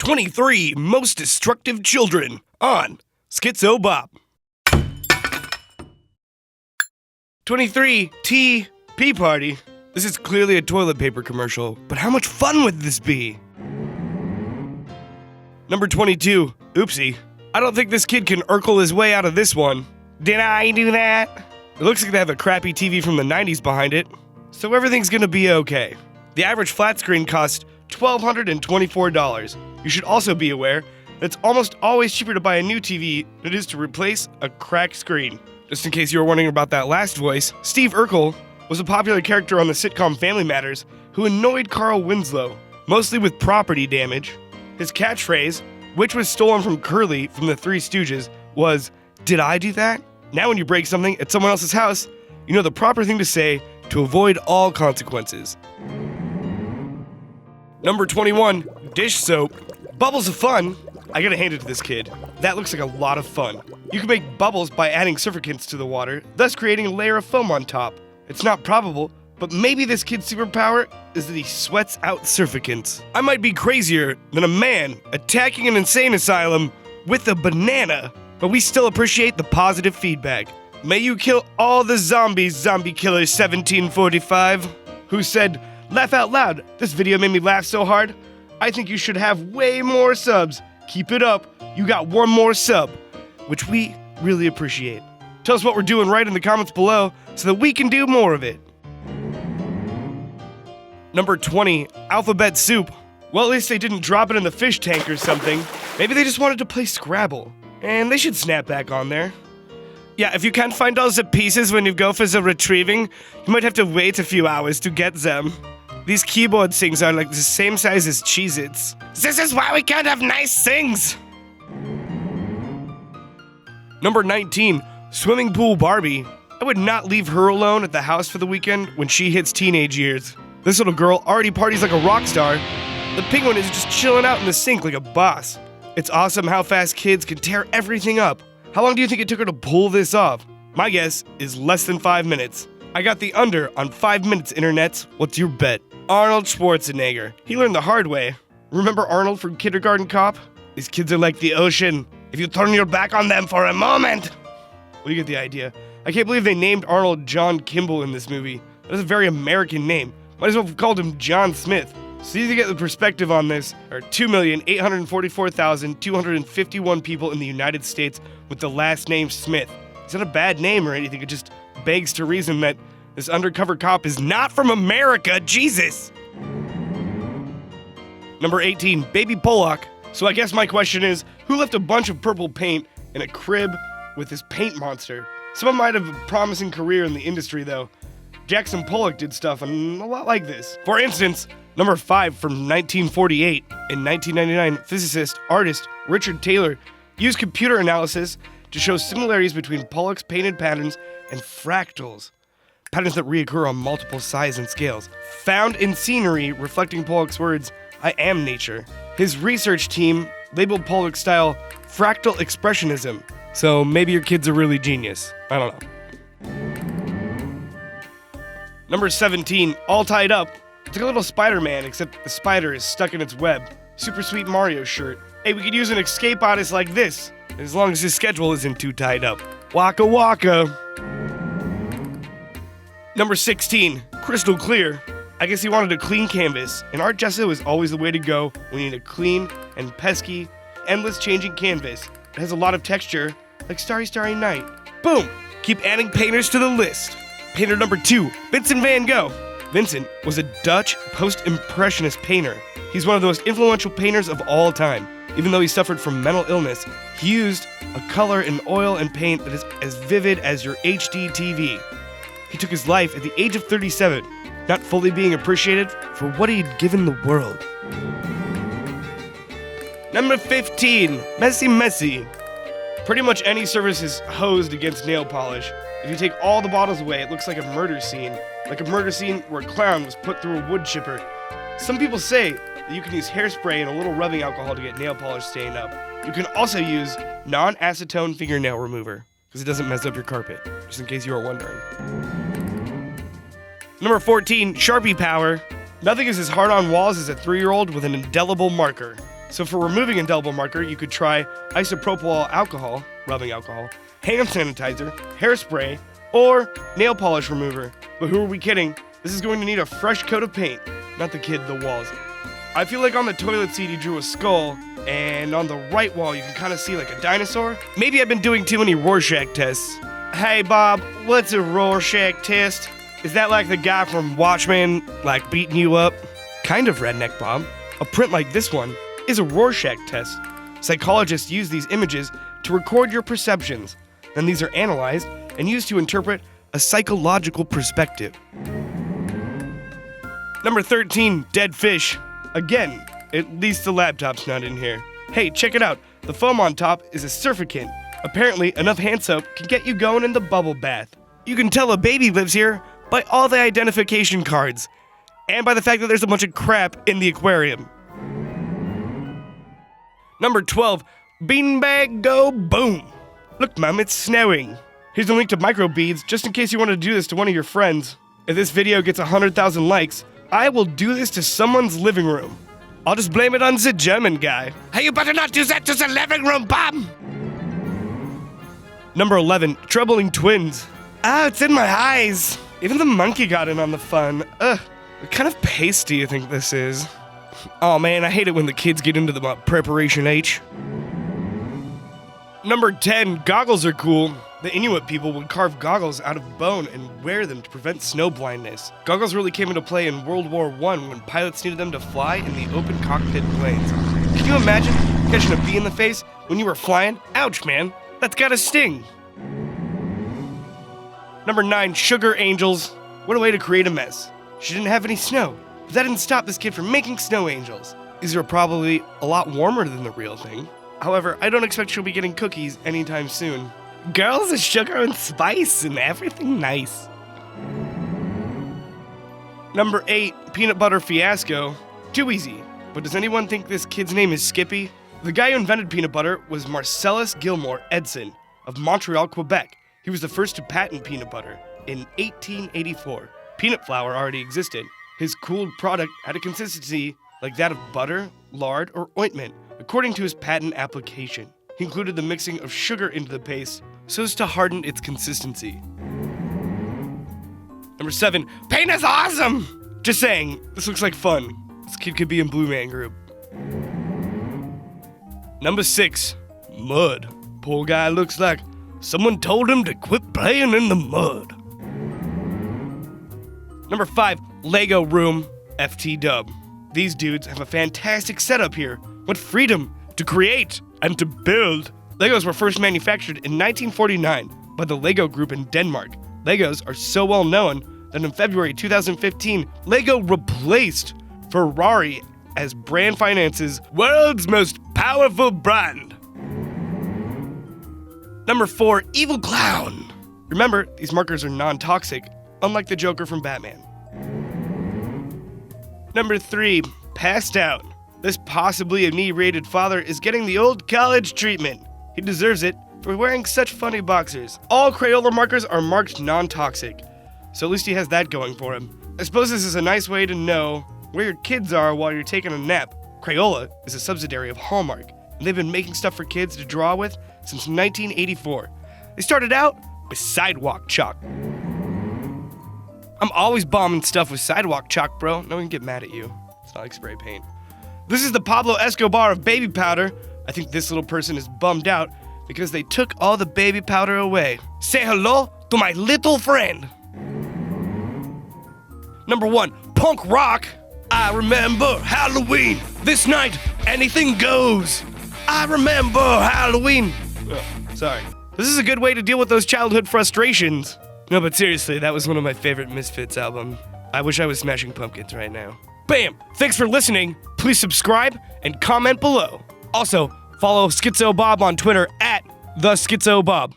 23 Most Destructive Children on Schizo Bob. 23 Tea Pee Party. This is clearly a toilet paper commercial, but how much fun would this be? Number 22, Oopsie. I don't think this kid can Urkel his way out of this one. Did I do that? It looks like they have a crappy TV from the 90s behind it, so everything's gonna be okay. The average flat screen costs $1,224. You should also be aware that it's almost always cheaper to buy a new TV than it is to replace a cracked screen. Just in case you were wondering about that last voice, Steve Urkel was a popular character on the sitcom Family Matters who annoyed Carl Winslow, mostly with property damage. His catchphrase, which was stolen from Curly from the Three Stooges, was, "Did I do that?" Now when you break something at someone else's house, you know the proper thing to say to avoid all consequences. Number 21, dish soap. Bubbles of fun. I gotta hand it to this kid. That looks like a lot of fun. You can make bubbles by adding surfactants to the water, thus creating a layer of foam on top. It's not probable, but maybe this kid's superpower is that he sweats out surfactants. I might be crazier than a man attacking an insane asylum with a banana, but we still appreciate the positive feedback. May you kill all the zombies, Zombie Killer 1745, who said, "Laugh out loud, this video made me laugh so hard. I think you should have way more subs. Keep it up, you got one more sub," which we really appreciate. Tell us what we're doing right in the comments below so that we can do more of it. Number 20, Alphabet Soup. Well, at least they didn't drop it in the fish tank or something. Maybe they just wanted to play Scrabble. And they should snap back on there. Yeah, if you can't find all the pieces when you go for the retrieving, you might have to wait a few hours to get them. These keyboard things are like the same size as Cheez-Its. This is why we can't have nice things! Number 19, Swimming Pool Barbie. I would not leave her alone at the house for the weekend when she hits teenage years. This little girl already parties like a rock star. The penguin is just chilling out in the sink like a boss. It's awesome how fast kids can tear everything up. How long do you think it took her to pull this off? My guess is less than 5 minutes. I got the under on 5 minutes, internets. What's your bet? Arnold Schwarzenegger. He learned the hard way. Remember Arnold from Kindergarten Cop? These kids are like the ocean. If you turn your back on them for a moment. Well, you get the idea. I can't believe they named Arnold John Kimball in this movie. That is a very American name. Might as well have called him John Smith. So you get the perspective on this, there are 2,844,251 people in the United States with the last name Smith. It's not a bad name or anything, it just begs to reason that this undercover cop is not from America, Jesus! Number 18, Baby Pollock. So I guess my question is, who left a bunch of purple paint in a crib with this paint monster? Someone might have a promising career in the industry though. Jackson Pollock did stuff and a lot like this. For instance, Number 5 from 1948. In 1999, physicist, artist Richard Taylor used computer analysis to show similarities between Pollock's painted patterns and fractals, patterns that reoccur on multiple sizes and scales, found in scenery reflecting Pollock's words, "I am nature." His research team labeled Pollock's style fractal expressionism, so maybe your kid's a really genius. I don't know. Number 17, All Tied Up. It's like a little Spider-Man, except the spider is stuck in its web. Super sweet Mario shirt. Hey, we could use an escape artist like this, as long as his schedule isn't too tied up. Waka waka. Number 16, Crystal Clear. I guess he wanted a clean canvas, and art gesso is always the way to go when you need a clean and pesky, endless changing canvas. It has a lot of texture, like Starry Starry Night. Boom! Keep adding painters to the list. Painter number 2, Vincent van Gogh. Vincent was a Dutch post-impressionist painter. He's one of the most influential painters of all time. Even though he suffered from mental illness, he used a color in oil and paint that is as vivid as your HD TV. He took his life at the age of 37, not fully being appreciated for what he'd given the world. Number 15, Messi. Pretty much any surface is hosed against nail polish. If you take all the bottles away, it looks like a murder scene. Like a murder scene where a clown was put through a wood chipper. Some people say that you can use hairspray and a little rubbing alcohol to get nail polish stained up. You can also use non-acetone fingernail remover, because it doesn't mess up your carpet, just in case you were wondering. Number 14, Sharpie Power. Nothing is as hard on walls as a 3-year-old with an indelible marker. So for removing indelible marker, you could try isopropyl alcohol, rubbing alcohol, hand sanitizer, hairspray, or nail polish remover. But who are we kidding? This is going to need a fresh coat of paint, not the kid, the walls. I feel like on the toilet seat he drew a skull, and on the right wall you can kind of see like a dinosaur. Maybe I've been doing too many Rorschach tests. Hey Bob, what's a Rorschach test? Is that like the guy from Watchmen, like beating you up? Kind of, redneck Bob. A print like this one is a Rorschach test. Psychologists use these images to record your perceptions. Then these are analyzed and used to interpret a psychological perspective. Number 13, dead fish. Again, at least the laptop's not in here. Hey, check it out. The foam on top is a surfactant. Apparently, enough hand soap can get you going in the bubble bath. You can tell a baby lives here by all the identification cards, and by the fact that there's a bunch of crap in the aquarium. Number 12, beanbag go boom. Look, Mom, it's snowing. Here's a link to microbeads, just in case you want to do this to one of your friends. If this video gets 100,000 likes, I will do this to someone's living room. I'll just blame it on the German guy. Hey, you better not do that to the living room, Bob! Number 11, troubling twins. Ah, it's in my eyes. Even the monkey got in on the fun. Ugh, what kind of paste do you think this is? Oh man, I hate it when the kids get into the preparation H. Number 10, goggles are cool. The Inuit people would carve goggles out of bone and wear them to prevent snow blindness. Goggles really came into play in World War I when pilots needed them to fly in the open cockpit planes. Can you imagine catching a bee in the face when you were flying? Ouch, man. That's gotta sting. Number 9, sugar angels. What a way to create a mess. She didn't have any snow, but that didn't stop this kid from making snow angels. These are probably a lot warmer than the real thing. However, I don't expect she'll be getting cookies anytime soon. Girls are sugar and spice and everything nice. Number 8, peanut butter fiasco. Too easy. But does anyone think this kid's name is Skippy? The guy who invented peanut butter was Marcellus Gilmore Edson of Montreal, Quebec. He was the first to patent peanut butter in 1884. Peanut flour already existed. His cooled product had a consistency like that of butter, lard, or ointment, according to his patent application. He included the mixing of sugar into the paste so as to harden its consistency. Number 7, paint is awesome! Just saying, this looks like fun. This kid could be in Blue Man Group. Number 6, mud. Poor guy looks like someone told him to quit playing in the mud. Number 5, Lego room, FT dub. These dudes have a fantastic setup here. What freedom to create and to build. Legos were first manufactured in 1949 by the Lego Group in Denmark. Legos are so well known that in February 2015, Lego replaced Ferrari as brand finance's world's most powerful brand. Number 4, evil clown. Remember, these markers are non-toxic, unlike the Joker from Batman. Number 3, passed out. This possibly inebriated father is getting the old college treatment. He deserves it for wearing such funny boxers. All Crayola markers are marked non-toxic, so at least he has that going for him. I suppose this is a nice way to know where your kids are while you're taking a nap. Crayola is a subsidiary of Hallmark, and they've been making stuff for kids to draw with since 1984. They started out with sidewalk chalk. I'm always bombing stuff with sidewalk chalk, bro. No one can get mad at you. It's not like spray paint. This is the Pablo Escobar of baby powder. I think this little person is bummed out because they took all the baby powder away. Say hello to my little friend. Number 1, punk rock. I remember Halloween. This night, anything goes. I remember Halloween. Oh, sorry. This is a good way to deal with those childhood frustrations. No, but seriously, that was one of my favorite Misfits albums. I wish I was Smashing Pumpkins right now. Bam! Thanks for listening. Please subscribe and comment below. Also, follow Schizo Bob on Twitter at @the Schizo Bob.